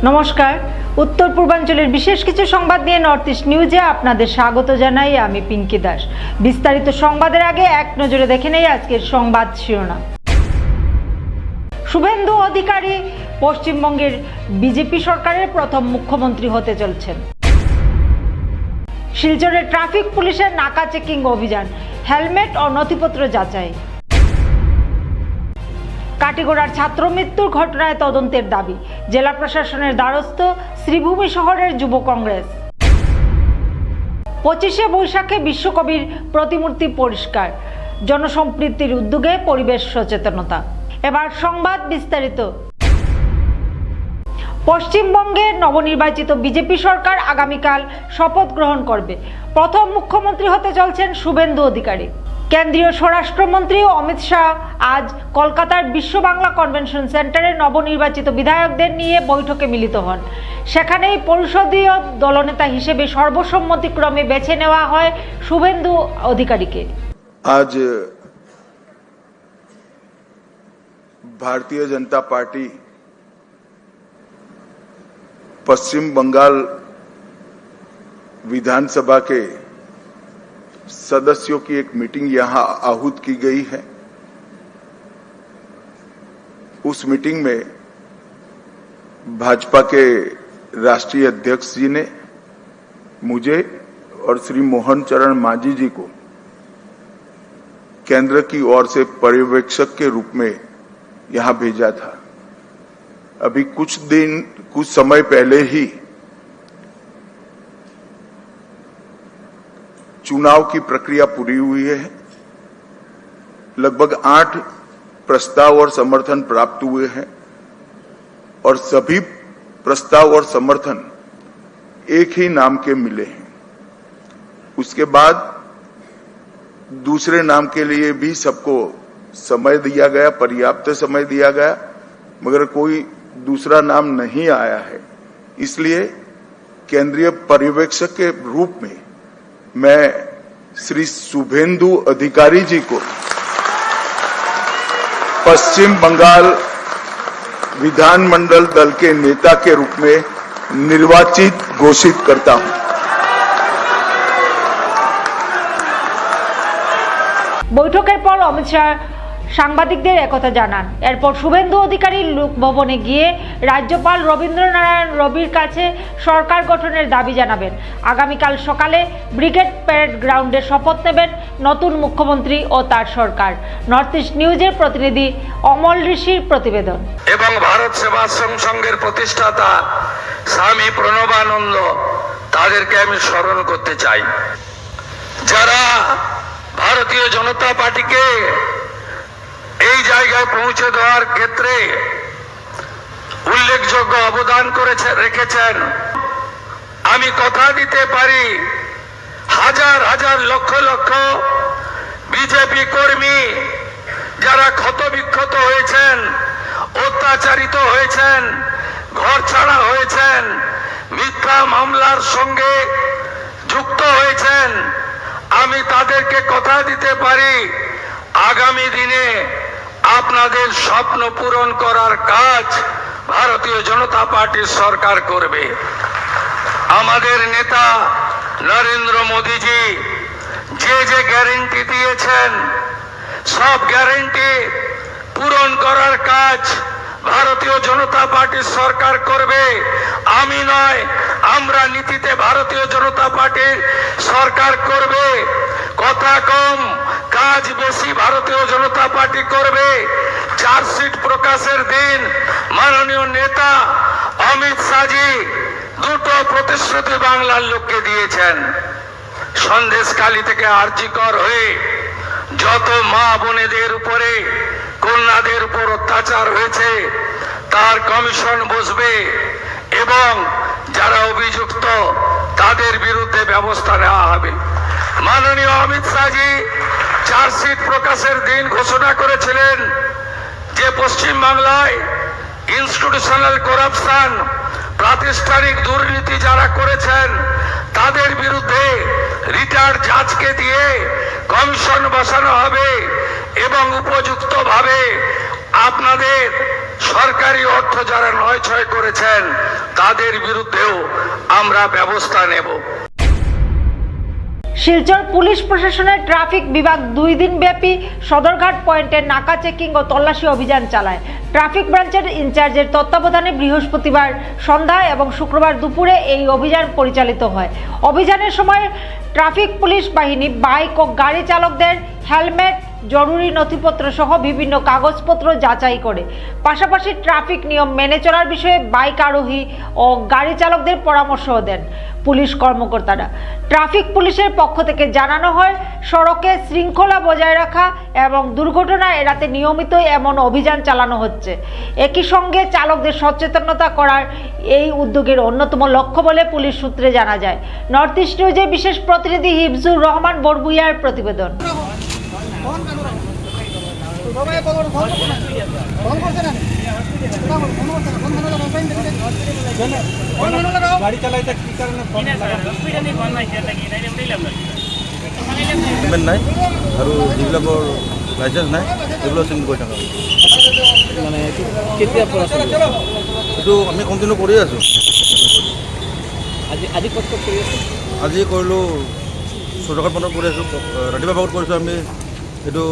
নমস্কার, উত্তর পূর্বাঞ্চলের বিশেষ কিছু সংবাদ নিয়ে নর্থ ইস্ট নিউজে আপনাদের স্বাগত জানাই। আমি পিঙ্কি দাস। বিস্তারিত সংবাদের আগে এক নজরে দেখে নেই আজকের সংবাদ শিরোনাম। শুভেন্দু অধিকারী পশ্চিমবঙ্গের বিজেপি সরকারের প্রথম মুখ্যমন্ত্রী হতে চলছেন। শিলচরে ট্রাফিক পুলিশের নাকা চেকিং অভিযান, হেলমেট ও নথিপত্র যাচাই। কাটিগড়ার ছাত্র মৃত্যুর ঘটনায় তদন্তের দাবি, জেলা প্রশাসনের দ্বারস্থ শ্রীভূমি শহরের যুব কংগ্রেস। 25শে বৈশাখে বিশ্বকবির প্রতিমূর্তি পরিষ্কার, জনসম্পৃক্তির উদ্যোগে পরিবেশ সচেতনতা। এবার সংবাদ বিস্তারিত। পশ্চিমবঙ্গে নবনির্বাচিত বিজেপি সরকার আগামীকাল শপথ গ্রহণ করবে। প্রথম মুখ্যমন্ত্রী হতে চলছেন শুভেন্দু অধিকারী। কেন্দ্রীয় স্বরাষ্ট্রমন্ত্রী অমিত শাহ আজ কলকাতার বিশ্ব বাংলা কনভেনশন সেন্টারে নবনির্বাচিত বিধায়কদের নিয়ে বৈঠকে মিলিত হন। সেখানেই পরিষদীয় দলনেতা হিসেবে সর্বসম্মতিক্রমে বেছে নেওয়া হয় শুভেন্দু অধিকারীকে। आज भारतीय जनता पार्टी पश्चिम बंगाल विधानसभा के सदस्यों की एक मीटिंग यहां आहूत की गई है। उस मीटिंग में भाजपा के राष्ट्रीय अध्यक्ष जी ने मुझे और श्री मोहन चरण मांझी जी को केंद्र की ओर से पर्यवेक्षक के रूप में यहां भेजा था। अभी कुछ समय पहले ही चुनाव की प्रक्रिया पूरी हुई है। लगभग 8 प्रस्ताव और समर्थन प्राप्त हुए हैं और सभी प्रस्ताव और समर्थन एक ही नाम के मिले हैं। उसके बाद दूसरे नाम के लिए भी सबको समय दिया गया, पर्याप्त समय दिया गया, मगर कोई दूसरा नाम नहीं आया है। इसलिए केंद्रीय पर्यवेक्षक के रूप में मैं श्री शुभेंदु अधिकारी जी को पश्चिम बंगाल विधानमंडल दल के नेता के रूप में निर्वाचित घोषित करता हूं। বৈঠকের পর অমিত শাহ সাংবাদিকদের একথা জানান। এরপর শুভেন্দু অধিকারী লোকভবনে গিয়ে রাজ্যপাল রবীন্দ্রনারায়ণ রবির কাছে সরকার গঠনের দাবি জানাবেন। আগামীকাল সকালে ব্রিগেড প্যারেড গ্রাউন্ডে শপথ নেবেন নতুন মুখ্যমন্ত্রী ও তার সরকার। নর্থ ইস্ট নিউজের প্রতিনিধি অমল ঋষির প্রতিবেদন। এবং ভারত সেবাশ্রম সংঘের প্রতিষ্ঠাতা স্বামী প্রণবানন্দ, তাদেরকে আমি স্মরণ করতে চাই, যারা ভারতীয় জনতা পার্টিকে এই জায়গায় পৌঁছে দেওয়ার ক্ষেত্রে উল্লেখযোগ্য অবদান রেখেছেন। আমি কথা দিতে পারি, হাজার হাজার লক্ষ লক্ষ বিজেপি কর্মী যারা ক্ষতবিক্ষত হয়েছেন, অত্যাচারিত হয়েছেন, ঘর ছাড়া হয়েছেন, মিথ্যা মামলার সঙ্গে যুক্ত হয়েছেন, আমি তাদেরকে কথা দিতে পারি আগামী দিনে আপনাদের স্বপ্ন পূরণ করার কাজ ভারতীয় জনতা পার্টির সরকার করবে। আমাদের নেতা নরেন্দ্র মোদীজি যে গ্যারান্টি দিয়েছেন, সব গ্যারান্টি পূরণ করার কাজ ভারতীয় জনতা পার্টির সরকার করবে। আমি নয়, আমরা নীতিতে ভারতীয় জনতা পার্টির সরকার করবে। কথা কম, কাজ বেশি ভারতীয় জনতা পার্টি করবে। চার্জশিট প্রকাশের দিন মাননীয় নেতা অমিত শাহজি দুটো প্রতিশ্রুতি বাংলার লোককে দিয়েছেন। সন্দেশখালী থেকে আরজিকর হয়ে যত মা বোনেদের উপরে, কন্যাদের উপর অত্যাচার হয়েছে তার কমিশন বসবে এবং যারা অভিযুক্ত তাদের বিরুদ্ধে ব্যবস্থা নেওয়া হবে। মাননীয় অমিত শাহজি চার্জশিট প্রকাশের দিন ঘোষণা করেছিলেন যে পশ্চিম বাংলায় ইনস্টিটিউশনাল করাপশন, প্রাতিষ্ঠানিক দুর্নীতি যারা করেছেন তাদের বিরুদ্ধে রিটায়ার্ড জাজকে দিয়ে কমিশন বসানো হবে এবং উপযুক্তভাবে আপনাদের সরকারি অর্থ যারা নয় করেছেন তাদের বিরুদ্ধেও আমরা ব্যবস্থা নেব। শিলচর পুলিশ প্রশাসনের ট্রাফিক বিভাগ 2 দিন ব্যাপী সদরঘাট পয়েন্টে নাকা চেকিং ও তল্লাশি অভিযান চালায়। ট্রাফিক ব্রাঞ্চের ইনচার্জের তত্ত্বাবধানে বৃহস্পতিবার সন্ধ্যা এবং শুক্রবার দুপুরে এই অভিযান পরিচালিত হয়। অভিযানের সময় ট্রাফিক পুলিশ বাহিনী বাইক ও গাড়ি চালকদের হেলমেট, জরুরি নথিপত্র সহ বিভিন্ন কাগজপত্র যাচাই করে। পাশাপাশি ট্রাফিক নিয়ম মেনে চলার বিষয়ে বাইক আরোহী ও গাড়ি চালকদের পরামর্শও দেন পুলিশ কর্মকর্তারা। ট্রাফিক পুলিশের পক্ষ থেকে জানানো হয়, সড়কে শৃঙ্খলা বজায় রাখা এবং দুর্ঘটনা এড়াতে নিয়মিত এমন অভিযান চালানো হচ্ছে। একই সঙ্গে চালকদের সচেতনতা করার এই উদ্যোগের অন্যতম লক্ষ্য বলে পুলিশ সূত্রে জানা যায়। নর্থ ইস্ট নিউজের বিশেষ প্রতিনিধি হিফজুর রহমান বরবুইয়ার প্রতিবেদন। গাড়ি চালাইতে কি কারণে হেলমেট নাই আৰু যিবিলাকৰ লাইচেঞ্চ নাই সেইবিলাক চেকিং কৰি থকা মানে কেতিয়াৰ পৰা চলি আছে? এইটো আমি কণ্টিনিউ কৰি আছোঁ। আজি ক'ত কৰি আছে? আজি কৰিলোঁ চৌৰঘাট পইণ্টত কৰি আছোঁ, ৰাতিপুৱা ভাগত কৰিছোঁ আমি এইটো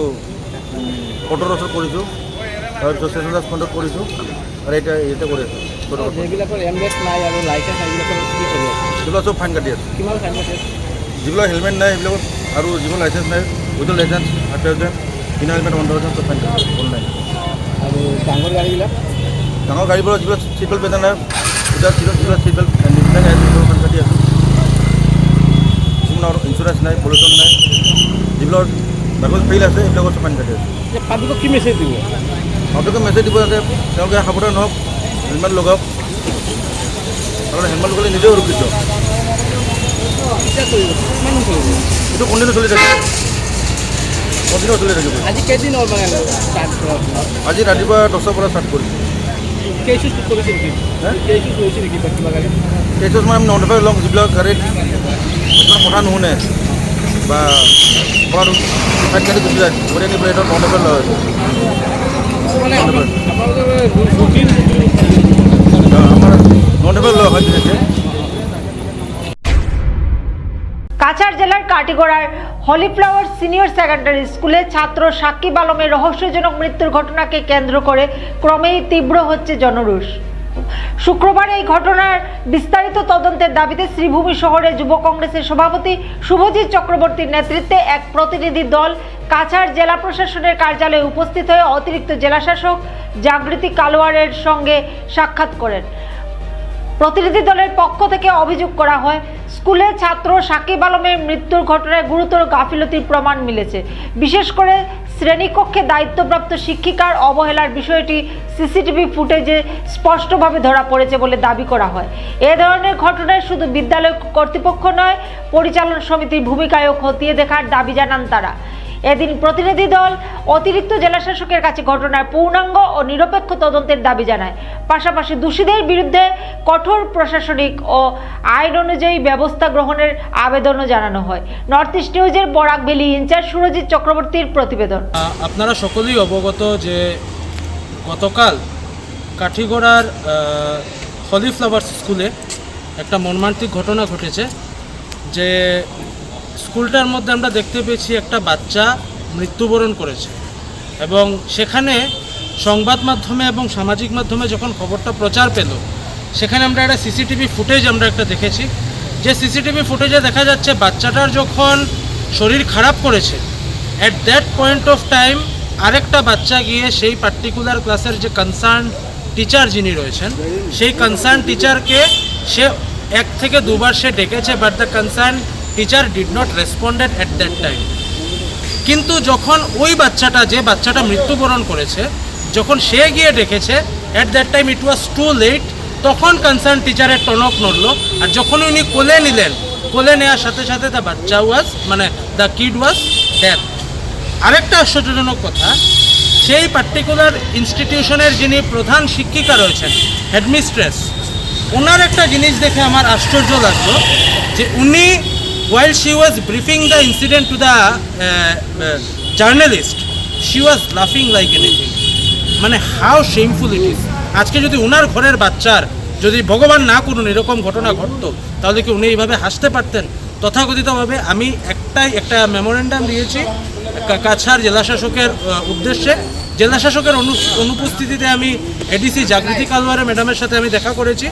কটনৰ ওচৰত কৰিছোঁ, তাৰপিছত চেচন পইণ্টত কৰিছোঁ আৰু এতিয়া কৰি আছোঁ চৌৰঘাট। যিবিলাকৰ এমবেছ নাই আৰু লাইচেঞ্চ এইবিলাকৰ কি কৰি আছে? সেইবিলাক চব ফাইন কাটি আছে। কিমান ফাইন কাটি আছে? যিবিলাক হেলমেট নাই সেইবিলাকৰ আৰু যিবিলাক লাইচেঞ্চ নাই উইথ লাইচেঞ্চ 8,000, বিনা হেলমেট 1,000 চব ফাইন কাটি আছে অনলাইন। আৰু ডাঙৰ গাড়ীবিলাক? ডাঙৰ গাড়ীবোৰৰ যিবিলাক চিট বেল্ট বেজা নাই এতিয়া যিবিলাক চিট বেল্ট নিপিন্ধাকৈ আছে সেইবিলাক ফাইন কাটি আছে। কিছুমানৰ ইঞ্চুৰেঞ্চ নাই, পলিউশ্যন নাই, যিবিলাক কাগজ ফেইল আছে সেইবিলাকৰ চব ফাইন কাটি আছে। পাব্লিকক কি মেছেজ দিব? পাব্লিকে মেছেজ দিব যাতে তেওঁলোকে সাৱধান হওক, হেলমেট লগাওক, কাৰণ হেলমেট লগালে নিজেও সুৰক্ষিত। এতিয়া কৰিব কিমান কৰিব? এইটো কণ্টিনিউ চলি থাকিব, কণ্টিনিউ চলি থাকিব। আজি কেইদিন হ'ল মানে ষ্টাৰ্ট কৰা? আজি ৰাতিপুৱা 10টাৰ পৰা ষ্টাৰ্ট কৰিছোঁ। কেইচুচ কৰিছে নেকি? কেইচুচ লৈছে নেকি কিবা গাড়ী? কেইচত মানে আমি নটিফাই ল'ম যিবিলাক গাড়ীত কিছুমান কথা নুশুনে বা ক'ৰবাত ফাইন কাটি গুচি যায়, গতিকে আনি পেলাই এইটো নটিফাই লোৱা হৈছে। মানে আপোনালোকৰ ৰুটিন আমাৰ নটিফাই লোৱা হয় বিশেষকৈ। কাছাড় জেলার কাটিগড়ার হলিফ্লাওয়ার সিনিয়র সেকেন্ডারি স্কুলে ছাত্র সাকিব আলমের রহস্যজনক মৃত্যুর ঘটনাকে কেন্দ্র করে ক্রমেই তীব্র হচ্ছে জনরোষ। শুক্রবার এই ঘটনার বিস্তারিত তদন্তের দাবিতে শ্রীভূমি শহরে যুব কংগ্রেসের সভাপতি শুভজিৎ চক্রবর্তীর নেতৃত্বে এক প্রতিনিধি দল কাছাড় জেলা প্রশাসনের কার্যালয়ে উপস্থিত হয়ে অতিরিক্ত জেলাশাসক জাগৃতি কালোয়ারের সঙ্গে সাক্ষাৎ করেন। প্রতিনিধি দলের পক্ষ থেকে অভিযোগ করা হয়, স্কুলে ছাত্র সাকিব আলমের মৃত্যুর ঘটনায় গুরুতর গাফিলতির প্রমাণ মিলেছে। বিশেষ করে শ্রেণীকক্ষে দায়িত্বপ্রাপ্ত শিক্ষিকার অবহেলার বিষয়টি সিসিটিভি ফুটেজে স্পষ্টভাবে ধরা পড়েছে বলে দাবি করা হয়। এ ধরনের ঘটনায় শুধু বিদ্যালয় কর্তৃপক্ষ নয়, পরিচালন সমিতির ভূমিকায়ও খতিয়ে দেখার দাবি জানান তারা। এদিন প্রতিনিধি দল অতিরিক্ত জেলাশাসকের কাছে ঘটনার পূর্ণাঙ্গ ও নিরপেক্ষ তদন্তের দাবি জানায়। পাশাপাশি দোষীদের বিরুদ্ধে কঠোর প্রশাসনিক ও আইন অনুযায়ী ব্যবস্থা গ্রহণের আবেদনও জানানো হয়। নর্থ ইস্ট নিউজের বরাক ভ্যালি ইনচার্জ সুরজিৎ চক্রবর্তীর প্রতিবেদন। আপনারা সকলেই অবগত যে গতকাল কাঠিগড়ার হলিফ্লাওয়ার্স স্কুলে একটা মর্মান্তিক ঘটনা ঘটেছে, যে স্কুলটার মধ্যে আমরা দেখতে পেয়েছি একটা বাচ্চা মৃত্যুবরণ করেছে, এবং সেখানে সংবাদ মাধ্যমে এবং সামাজিক মাধ্যমে যখন খবরটা প্রচার পেল, সেখানে আমরা একটা সিসিটিভি ফুটেজ আমরা একটা দেখেছি, যে সিসিটিভি ফুটেজে দেখা যাচ্ছে বাচ্চাটার যখন শরীর খারাপ করেছে, at that point of time আরেকটা বাচ্চা গিয়ে সেই পার্টিকুলার ক্লাসের যে কনসার্ন টিচার যিনি রয়েছেন, সেই কনসার্ন টিচারকে সে 1 থেকে 2 বার সে ডেকেছে, but the concern teacher did not responded at that time. কিন্তু যখন ওই বাচ্চাটা, যে বাচ্চাটা মৃত্যুবরণ করেছে, যখন সে গিয়ে ডেকেছে, at that time it was too late, তখন কনসার্ন টিচারের টনক নড়ল। আর যখন উনি কোলে নিলেন, কোলে নেওয়ার সাথে সাথে দ্য বাচ্চা was the kid was death. আরেকটা আশ্চর্যজনক কথা, সেই পার্টিকুলার ইনস্টিটিউশনের যিনি প্রধান শিক্ষিকা রয়েছেন, হেডমিস্ট্রেস, ওনার একটা জিনিস দেখে আমার আশ্চর্য লাগলো, যে উনি while she was briefing the incident to the journalist, she was laughing like anything. মানে হাউ শেমফুল ইট ইজ। আজকে যদি ওনার ঘরের বাচ্চার যদি ভগবান না করুন এরকম ঘটনা ঘটতো, তাহলে কি উনি এইভাবে হাসতে পারতেন? তথাকথিতভাবে আমি একটা মেমোরেন্ডাম দিয়েছি কাছাড় জেলাশাসকের উদ্দেশ্যে। জেলাশাসকের অনুপস্থিতিতে আমি এডিসি জাগৃতি কালওয়ার ম্যাডামের সাথে আমি দেখা করেছি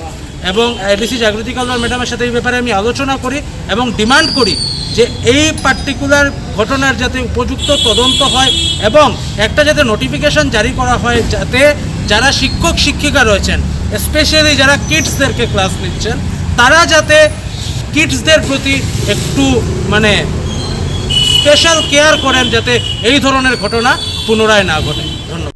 এবং এডিসি জাগৃতি কালওয়ার ম্যাডামের সাথে এই ব্যাপারে আমি আলোচনা করি এবং ডিমান্ড করি যে এই পার্টিকুলার ঘটনার যাতে উপযুক্ত তদন্ত হয় এবং একটা যাতে নোটিফিকেশন জারি করা হয়, যাতে যারা শিক্ষক শিক্ষিকা রয়েছেন, স্পেশালি যারা কিডসদেরকে ক্লাস নিচ্ছেন, তারা যাতে কিডসদের প্রতি একটু মানে স্পেশাল কেয়ার করেন, যাতে এই ধরনের ঘটনা পুনরায় না ঘটে। ধন্যবাদ।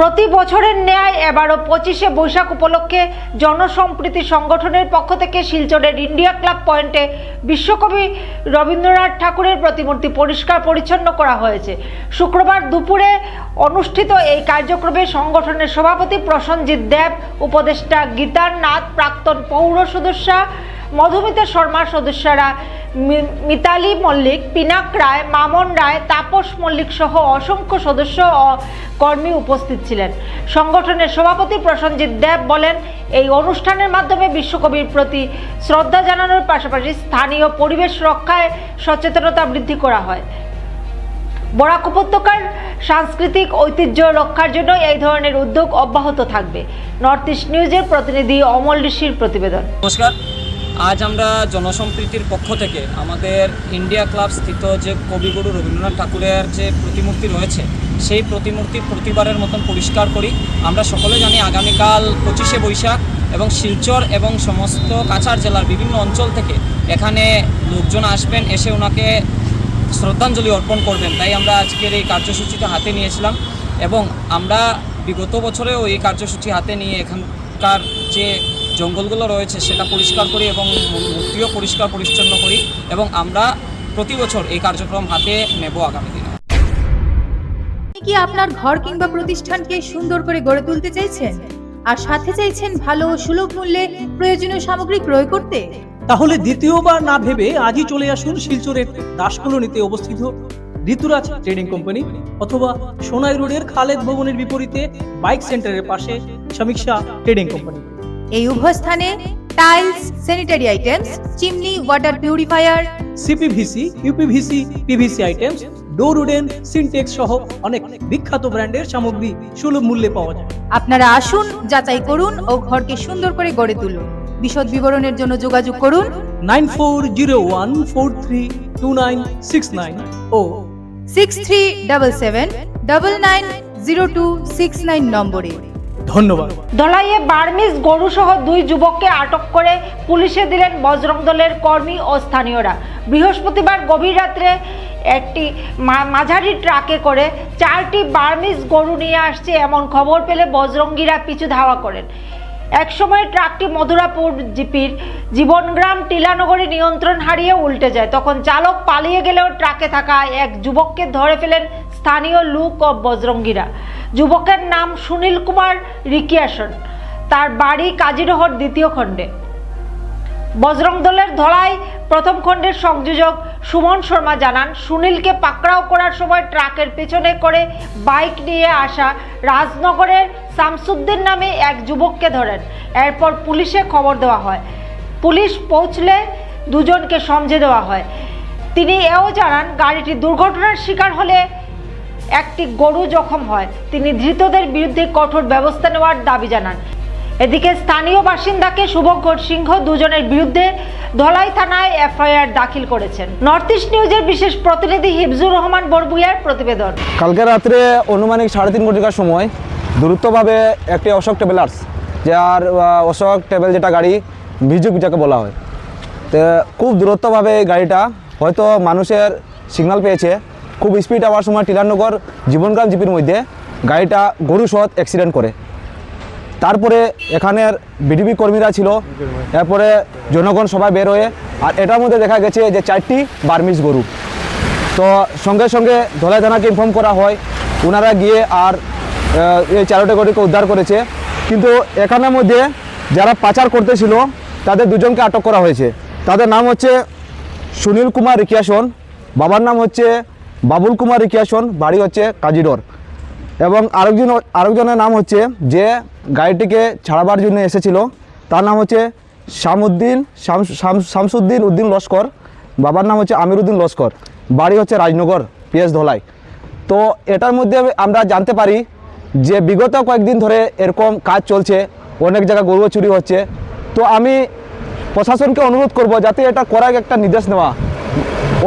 প্রতি বছরের ন্যায় এবারও 25শে বৈশাখ উপলক্ষে জনসম্প্রীতি সংগঠনের পক্ষ থেকে শিলচরের ইন্ডিয়া ক্লাব পয়েন্টে বিশ্বকবি রবীন্দ্রনাথ ঠাকুরের প্রতিমূর্তি পরিষ্কার পরিচ্ছন্ন করা হয়েছে। শুক্রবার দুপুরে অনুষ্ঠিত এই কার্যক্রমে সংগঠনের সভাপতি প্রসঞ্জিৎ দেব, উপদেষ্টা গীতার নাথ, প্রাক্তন পৌর সদস্যা মধুমিতা শর্মার সদস্যরা মিতালি মল্লিক, পিনাক রায়, মামন রায়, তাপস মল্লিক সহ অসংখ্য সদস্য ও কর্মী উপস্থিত ছিলেন। সংগঠনের সভাপতি প্রসঞ্জিৎ দেব বলেন, এই অনুষ্ঠানের মাধ্যমে বিশ্বকবির প্রতি শ্রদ্ধা জানানোর পাশাপাশি স্থানীয় পরিবেশ রক্ষায় সচেতনতা বৃদ্ধি করা হয়। বরাক উপত্যকার সাংস্কৃতিক ঐতিহ্য রক্ষার জন্য এই ধরনের উদ্যোগ অব্যাহত থাকবে। নর্থ ইস্ট নিউজের প্রতিনিধি অমল ঋষির প্রতিবেদন। নমস্কার, আজ আমরা জনসম্প্রীতির পক্ষ থেকে আমাদের ইন্ডিয়া ক্লাব স্থিত যে কবিগুরু রবীন্দ্রনাথ ঠাকুরের যে প্রতিমূর্তি রয়েছে, সেই প্রতিমূর্তি প্রতিবারের মতন পরিষ্কার করি। আমরা সকলে জানি আগামীকাল 25শে বৈশাখ এবং শিলচর এবং সমস্ত কাছাড় জেলার বিভিন্ন অঞ্চল থেকে এখানে লোকজন আসবেন, এসে ওনাকে শ্রদ্ধাঞ্জলি অর্পণ করবেন। তাই আমরা আজকের এই কার্যসূচিটা হাতে নিয়েছিলাম এবং আমরা বিগত বছরেও এই কার্যসূচি হাতে নিয়ে এখানকার যে জঙ্গলগুলো রয়েছে সেটা পরিষ্কার করি এবং মূর্তিও পরিষ্কার পরিচ্ছন্ন করি এবং আমরা প্রতি বছর এই কার্যক্রম হাতে নেব আগামী দিনে। আপনি কি আপনার ঘর কিংবা প্রতিষ্ঠানকে সুন্দর করে গড়ে তুলতে চাইছেন আর সাথে চাইছেন ভালো ও সুলভ মূল্যে প্রয়োজনীয় সামগ্রী ক্রয় করতে? তাহলে দ্বিতীয়বার না ভেবে আজই চলে আসুন শিলচরের দাসকলোনিতে অবস্থিত ঋতুরাজ ট্রেডিং কোম্পানি অথবা সোনাই রোডের খালেদ ভবনের বিপরীতে বাইক সেন্টারের পাশে সমীক্ষা ট্রেডিং কোম্পানি। এই উভয় স্থানে tiles, sanitary items, chimney, water purifier, CPVC, uPVC, PVC items, ডোর উডেন, সিনটেক্স সহ অনেক বিখ্যাত ব্র্যান্ডের সামগ্রী সুলভ মূল্যে পাওয়া যায়। আপনারা আসুন, যাচাই করুন ও ঘরকে সুন্দর করে গড়ে তুলুন। বিশদ বিবরণের জন্য যোগাযোগ করুন 9401432969 ও 6377990269 নম্বরে। ধন্যবাদ। ধলাইয়ে বার্মিজ গরু সহ 2 যুবককে আটক করে পুলিশে দিলেন বজরং দলের কর্মী ও স্থানীয়রা। বৃহস্পতিবার গভীর রাত্রে একটি মাঝারি ট্রাকে করে 4টি বার্মিজ গরু নিয়ে আসছে এমন খবর পেলে বজরঙ্গীরা পিছু ধাওয়া করেন। একসময় ট্রাকটি মধুরাপুর জিপির জীবনগ্রাম টিলানগরে নিয়ন্ত্রণ হারিয়ে উল্টে যায়। তখন চালক পালিয়ে গেলেও ট্রাকে থাকা এক যুবককে ধরে ফেলেন স্থানীয় লোক ও বজরঙ্গীরা। যুবকের নাম সুনীল কুমার রিকিয়াসন, তার বাড়ি কাজিরহর 2য় খণ্ডে। বজরং দলের ধলাই প্রথম খণ্ডের সংযোজক সুমন শর্মা জানান, সুনীলকে পাকড়াও করার সময় ট্রাকের পেছনে করে বাইক নিয়ে আসা রাজনগরের শামসুদ্দিন নামে এক যুবককে ধরেন। এরপর পুলিশে খবর দেওয়া হয়। পুলিশ পৌঁছলে দুজনকে সমঝে দেওয়া হয়। তিনি এও জানান, গাড়িটি দুর্ঘটনার শিকার হলে একটি গরু জখম হয়। তিনি ধৃতদের বিরুদ্ধে কঠোর ব্যবস্থা নেওয়ার দাবি জানান। এদিকে স্থানীয় বাসিন্দাকে শুভঙ্কর সিংহ দুজনের বিরুদ্ধে ধলাই থানায় এফআইআর দাখিল করেছেন। নর্থ ইস্ট নিউজের বিশেষ প্রতিনিধি হিফজুর রহমান বরবুইয়ার প্রতিবেদন। কালকে রাত্রে অনুমানিক 3:30 ঘটিকার সময় দ্রুতভাবে একটি অশোক ট্রাভেলার্স, যার অশোক ট্রাভেল যেটা গাড়ি মিউজিক যাকে বলা হয়, তো খুব দ্রুতভাবে গাড়িটা হয়তো মানুষের সিগন্যাল পেয়েছে, খুব স্পিড আওয়ার সময় টিলানগর জীবনগ্রাম জিপির মধ্যে গাড়িটা গরু সহ অ্যাক্সিডেন্ট করে। তারপরে এখানের বিডিবি কর্মীরা ছিল, এরপরে জনগণ সবাই বের হয়ে, আর এটার মধ্যে দেখা গেছে যে 4টি বার্মিজ গরু। তো সঙ্গে সঙ্গে ধলাই থানাকে ইনফর্ম করা হয়, ওনারা গিয়ে আর এই 4টি গরুকে উদ্ধার করেছে। কিন্তু এখানের মধ্যে যারা পাচার করতেছিল তাদের 2জনকে আটক করা হয়েছে। তাদের নাম হচ্ছে সুনীল কুমার রিকিয়াসন, বাবার নাম হচ্ছে বাবুল কুমার রিকিয়াসন, বাড়ি হচ্ছে কাজিডর। এবং আরেকজনের নাম হচ্ছে যে গাড়িটিকে ছাড়াবার জন্য এসেছিল, তার নাম হচ্ছে শামসুদ্দিন উদ্দিন লস্কর, বাবার নাম হচ্ছে আমিরুদ্দিন লস্কর, বাড়ি হচ্ছে রাজনগর PS ধলাই। তো এটার মধ্যে আমরা জানতে পারি যে বিগত কয়েকদিন ধরে এরকম কাজ চলছে, অনেক জায়গায় গরু চুরি হচ্ছে। তো আমি প্রশাসনকে অনুরোধ করব যাতে এটা করার একটা নির্দেশ নেওয়া।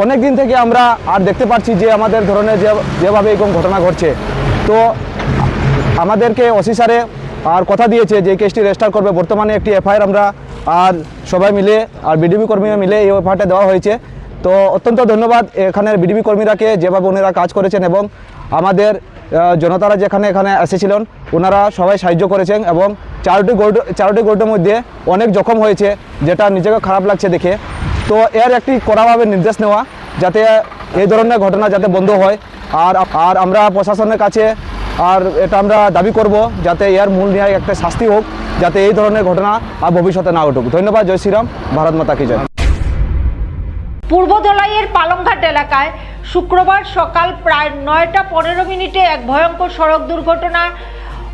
অনেক দিন থেকে আমরা আর দেখতে পাচ্ছি যে আমাদের ধরনের যেভাবে এরকম ঘটনা ঘটছে। তো আমাদেরকে ওসি স্যারে আর কথা দিয়েছে যে কেসটি রেজিস্টার করবে। বর্তমানে একটি FIR আমরা আর সবাই মিলে আর বিডিবি কর্মীরা মিলে এই FIRটা দেওয়া হয়েছে। তো অত্যন্ত ধন্যবাদ এখানের বিডিবি কর্মীরাকে, যেভাবে ওনারা কাজ করেছেন এবং আমাদের জনতারা এখানে এসেছিলেন ওনারা সবাই সাহায্য করেছেন। এবং চারটি গরুর মধ্যে অনেক জখম হয়েছে, যেটা নিজেকে খারাপ লাগছে দেখে। তো এর একটি কড়াভাবে নির্দেশ নেওয়া যাতে এই ধরনের ঘটনা যাতে বন্ধ হয়। আর আমরা প্রশাসনের কাছে আর এটা আমরা দাবি করব যাতে এর মূল ন্যায় একটা শাস্তি হোক, যাতে এই ধরনের ঘটনা আর ভবিষ্যতে না ঘটুক। ধন্যবাদ। জয় শ্রীরাম, ভারত মাতা কি জয়। পূর্ব ধলাইয়ের পালংঘাট এলাকায় শুক্রবার সকাল প্রায় 9টা 15 মিনিটে এক ভয়ঙ্কর সড়ক দুর্ঘটনায়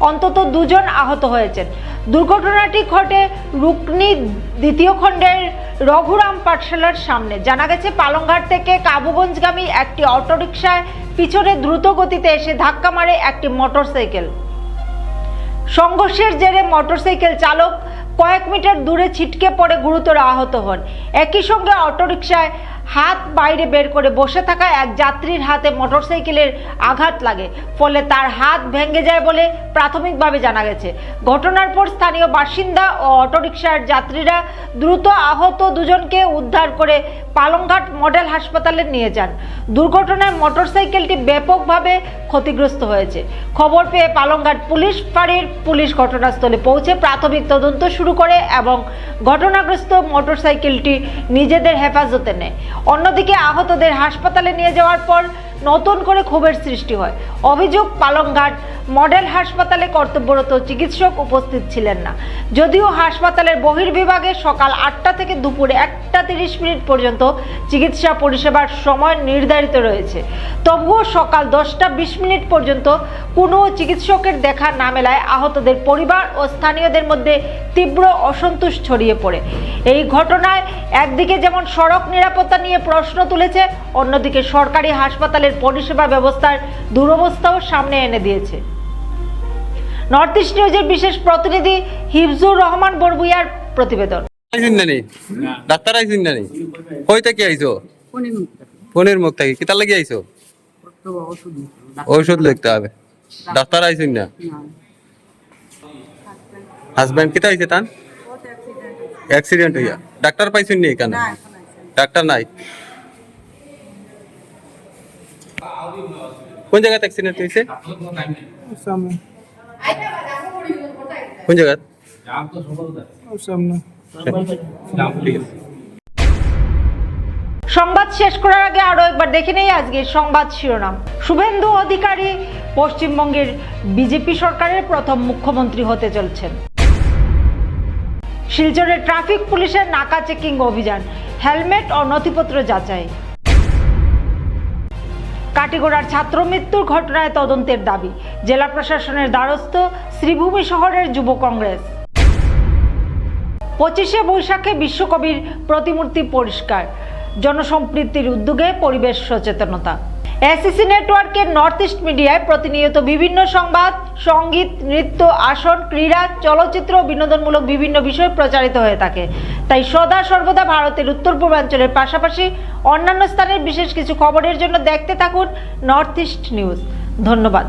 অন্তত 2 জন আহত হয়েছেন। দুর্ঘটনাটি ঘটে রুকনি দ্বিতীয় খণ্ডের রঘুরাম পাঠশালার সামনে। জানা গেছে পালংঘাট থেকে কাবুগঞ্জগামী একটি অটোরিকশায় পিছনে দ্রুত গতিতে এসে ধাক্কা মারে একটি মোটরসাইকেল। সংঘর্ষের জেরে মোটরসাইকেল চালক কয়েক মিটার দূরে ছিটকে পড়ে গুরুতর আহত হন। একই সঙ্গে অটোরিকশায় হাত বাইরে বের করে বসে থাকা এক যাত্রীর হাতে মোটরসাইকেলের আঘাত লাগে, ফলে তার হাত ভেঙে যায় বলে প্রাথমিকভাবে জানা গেছে। ঘটনার পর স্থানীয় বাসিন্দা ও অটোরিকশার যাত্রীরা দ্রুত আহত 2 জনকে উদ্ধার করে পালংঘাট মডেল হাসপাতালে নিয়ে যান। দুর্ঘটনায় মোটরসাইকেলটি ব্যাপকভাবে ক্ষতিগ্রস্ত হয়েছে। খবর পেয়ে পালংঘাট পুলিশ ফাঁড়ির পুলিশ ঘটনাস্থলে পৌঁছে প্রাথমিক তদন্ত শুরু করে এবং ঘটনাগ্রস্ত মোটরসাইকেলটি নিজেদের হেফাজতে নেয়। অন্যদিকে আহতদের হাসপাতালে নিয়ে যাওয়ার পর নতুন করে ক্ষোভের সৃষ্টি হয়। অভিযোগ, পালংঘাট মডেল হাসপাতালে কর্তব্যরত চিকিৎসক উপস্থিত ছিলেন না। যদিও হাসপাতালের বহির্বিভাগে সকাল 8টা থেকে দুপুর 1:30 পর্যন্ত চিকিৎসা পরিষেবার সময় নির্ধারিত রয়েছে, তবুও সকাল 10:20 পর্যন্ত কোনো চিকিৎসকের দেখা না মেলায় আহতদের পরিবার ও স্থানীয়দের মধ্যে তীব্র অসন্তোষ ছড়িয়ে পড়ে। এই ঘটনায় একদিকে যেমন সড়ক নিরাপত্তা নিয়ে প্রশ্ন তুলেছে, অন্যদিকে সরকারি হাসপাতালের পরিষেবা ব্যবস্থার দুরবস্থাও সামনে এনে দিয়েছে। নর্থ ইস্ট নিউজের বিশেষ প্রতিনিধি হিফজুর রহমান বরবুইয়ার প্রতিবেদন। ডাক্তার আইছেন না নি? কই থেকে আইছো? ফোনের মুখ থেকে। কিতা লাগি আইছো? ঔষধ লিখতে হবে। ডাক্তার আইছেন না? হাজবেন্ড কিতা হইছে তান? অ্যাক্সিডেন্ট হইয়া। ডাক্তার পাইছেন নি এখানে? ডাক্তার নাই। কোন জায়গাতে অ্যাক্সিডেন্ট হইছে? কোন জায়গা? সংবাদ শেষ করার আগে আরো একবার দেখে নেই আজকের সংবাদ শিরোনাম। শুভেন্দু অধিকারী পশ্চিমবঙ্গের বিজেপি সরকারের প্রথম মুখ্যমন্ত্রী হতে চলছেন। শিলচরে ট্রাফিক পুলিশের নাকা চেকিং অভিযান, হেলমেট ও নথিপত্র যাচাই। কাটিগড়ার ছাত্র মৃত্যুর ঘটনায় তদন্তের দাবি, জেলা প্রশাসনের দ্বারস্থ শ্রীভূমি শহরের যুব কংগ্রেস। 25শে বৈশাখে বিশ্বকবির প্রতিমূর্তি পরিষ্কার, জনসম্পৃক্তির উদ্যোগে পরিবেশ সচেতনতা। SCC নেটওয়ার্কের নর্থ ইস্ট মিডিয়ায় প্রতিনিয়ত বিভিন্ন সংবাদ, সঙ্গীত, নৃত্য, আসন, ক্রীড়া, চলচ্চিত্র ও বিনোদনমূলক বিভিন্ন বিষয় প্রচারিত হয়ে থাকে। তাই সদা সর্বদা ভারতের উত্তর পূর্বাঞ্চলের পাশাপাশি অন্যান্য স্থানের বিশেষ কিছু খবরের জন্য দেখতে থাকুন নর্থ ইস্ট নিউজ। ধন্যবাদ।